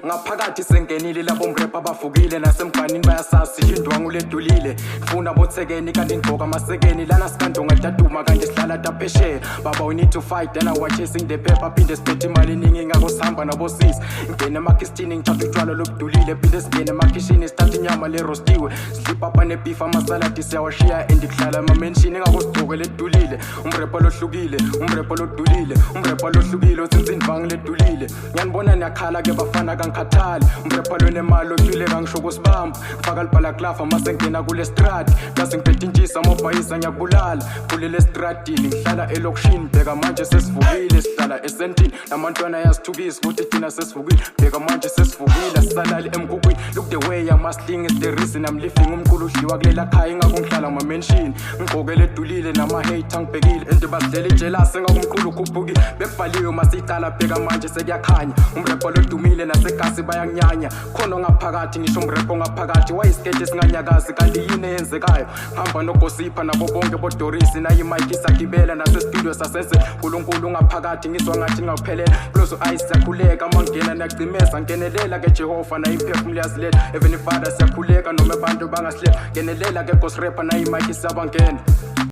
Ngaphakathi sengenile labo mrap abavukile nasemganini bayasasi indwangu ledulile funa bothekeni kanti ingqoka amasekeni lana sikando ngadaduma kanti sihlala tapheshe baba we need to fight and I was chasing the paper phinde siphethe imali eningi ngako sihamba nabosisi ngene emakistini ngithatha utshwala lobudulile phinde singene emakishini sithatha inyama le roastiwe slip up ne beef amasaladi siyawashiya endihlala amamention ngako sigcoke ledulile umrap lohlukile umrap lodulile umrap lohlukile utsinzi indwangu ledulile ngiyanibona niyakhala ke bafana ngikhathali umrap lonemali othile kangisho kusibamba ngifaka libhala klafa mase ngena kule strati bese ngiphethe intshisa mobhayisa ngiyakubulala kulele stratini ngihlala elokishini bheka manje sesivukile sihlala esentini namantwana yasithukisa ukuthi thina sesivukile bheka manje sesivukile sisalali emgugwini look the way I must sling is the reason I'm living umqulu udliwa kulela khaya ingakho ngihlala ama-mention ngigqokele edulile nama-hate ngibhekile ende basidlela ijealous engakumqulu ukhuphukile bekubhaliwe masiyicala bheka manje sekuyakhanya umrap lodumile nasegasi bayanginyanya khona ngaphakathi ngisho umrap ngaphakathi wayisikete singanyakazi kanti yini eyenzekayo hamba nogosipha nabo bonke bodorisi nayi mic isagibela nasestudio sasenze uNkulunkulu ngaphakathi ngizwa ngathi ngakuphelela close eyes siyakhuleka mangena niyacimeza ngenelela ke Jehova nayi imphefumulo yaziletha even if father siyakhuleka noma abantu bangasihlela ngenelela ke ghost rapper nayi mic isabangena